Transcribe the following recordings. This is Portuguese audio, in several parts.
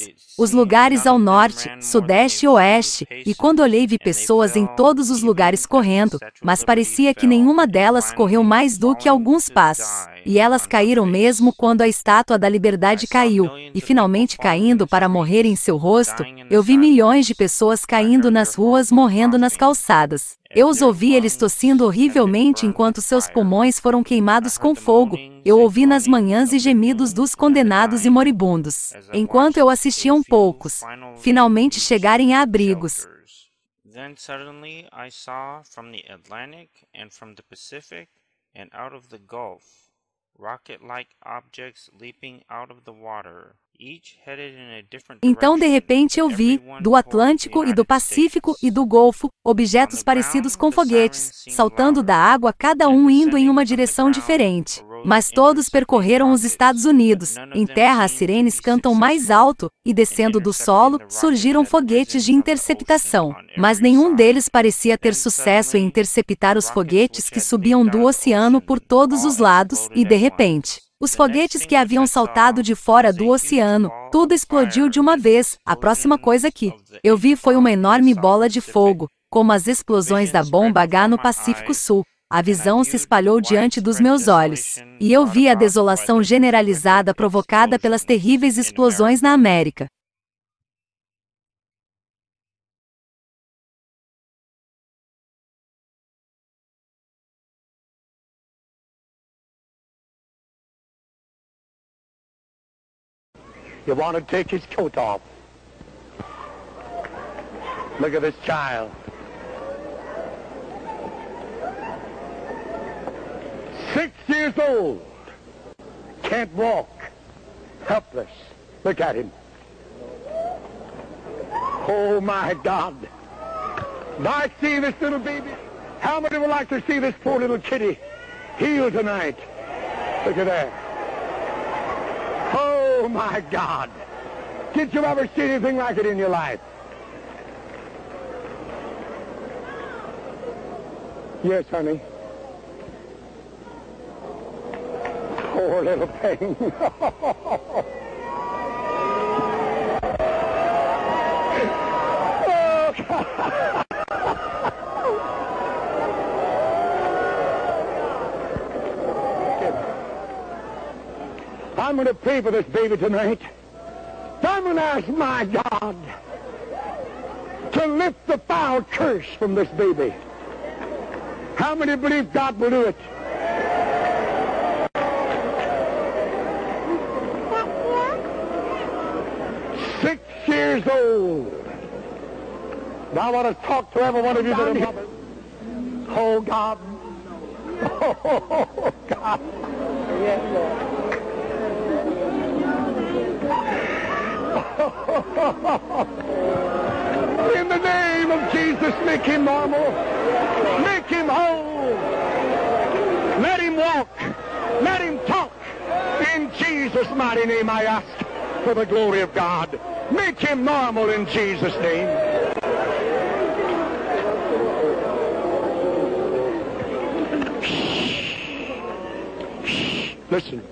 it os lugares ao norte, sudeste e oeste, e quando olhei vi pessoas em todos os lugares correndo, mas parecia que nenhuma delas correu mais do que alguns passos. E elas caíram mesmo quando a estátua da liberdade caiu, e finalmente caindo para morrer em seu rosto, eu vi milhões de pessoas caindo nas ruas morrendo nas calçadas. Eu os ouvi eles tossindo horrivelmente enquanto seus pulmões foram queimados com fogo. Eu ouvi nas manhãs e gemidos dos condenados e moribundos, enquanto eu assistia poucos finalmente chegarem a abrigos. Then suddenly I saw from the Atlantic and from the Pacific and out of the Gulf rocket-like objects leaping out of the water. Então de repente eu vi, do Atlântico e do Pacífico e do Golfo, objetos parecidos com foguetes, saltando da água, cada um indo em uma direção diferente. Mas todos percorreram os Estados Unidos. Em terra as sirenes cantam mais alto, e descendo do solo, surgiram foguetes de interceptação. Mas nenhum deles parecia ter sucesso em interceptar os foguetes que subiam do oceano por todos os lados, e de repente, os foguetes que haviam saltado de fora do oceano, tudo explodiu de uma vez. A próxima coisa que eu vi foi uma enorme bola de fogo, como as explosões da bomba H no Pacífico Sul. A visão se espalhou diante dos meus olhos, e eu vi a desolação generalizada provocada pelas terríveis explosões na América. You want to take his coat off. Look at this child. 6 years old. Can't walk. Helpless. Look at him. Oh my God. I see this little baby. How many would like to see this poor little kitty healed tonight? Look at that. Oh my God. Did you ever see anything like it in your life? Yes, honey. Poor little thing. Oh, God. I'm going to pray for this baby tonight. I'm going to ask my God to lift the foul curse from this baby. How many believe God will do it? Six years old. Now I want to talk to every one of you that are mothers. Oh, God. Oh, God. Yes, Lord. In the name of Jesus, make him normal. Make him whole. Let him walk. Let him talk. In Jesus' mighty name I ask for the glory of God. Make him normal in Jesus' name. Listen.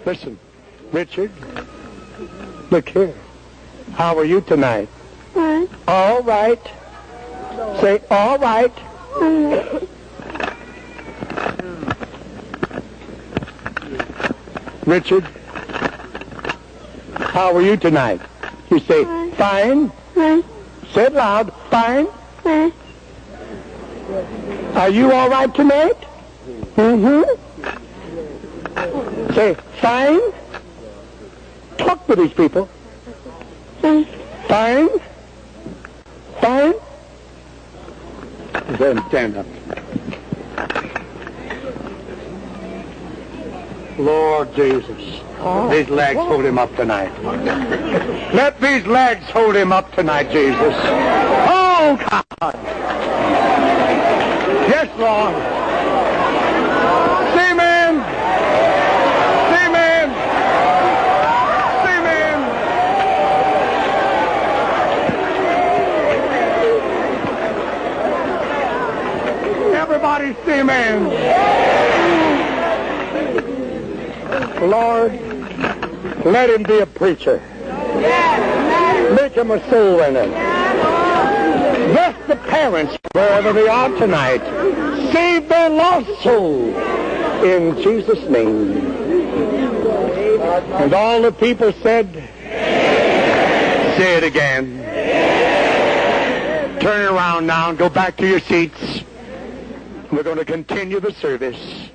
Listen. Richard. Look here. How are you tonight? Fine. All right. Say, all right. Richard, how are you tonight? You say, fine. Fine. Say it loud. Fine. Fine. Are you all right tonight? Mm-hmm. Say, fine. Talk to these people. Fine. Fine. Fine. Then stand up. Lord Jesus, these legs hold him up tonight. Let these legs hold him up tonight, Jesus. Oh, God. Yes, Lord. Say amen. Say amen. Say amen. Everybody say amen. Lord, let him be a preacher. Yes. make them a soul winner. Bless the parents wherever they are tonight. Save their lost soul in Jesus' name. And all the people said, say it again. Turn around now and go back to your seats. We're going to continue the service.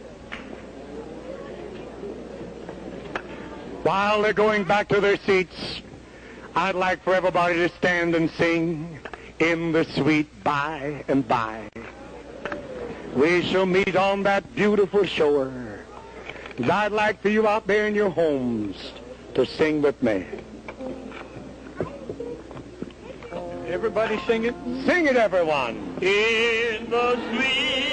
While they're going back to their seats, I'd like for everybody to stand and sing In the Sweet By and By. We shall meet on that beautiful shore. And I'd like for you out there in your homes to sing with me. Everybody sing it? Sing it, everyone. In the sweet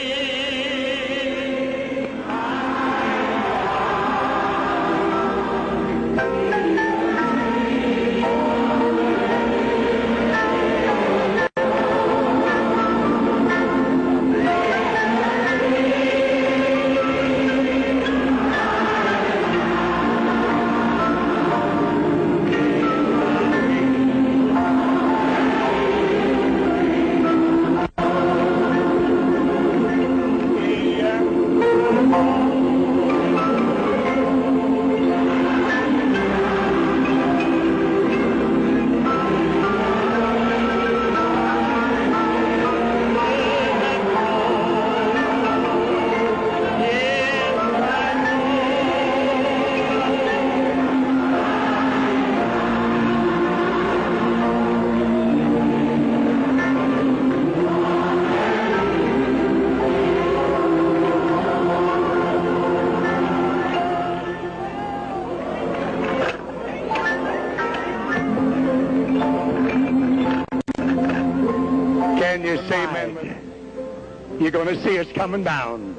You're going to see us coming down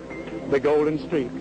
the golden streets.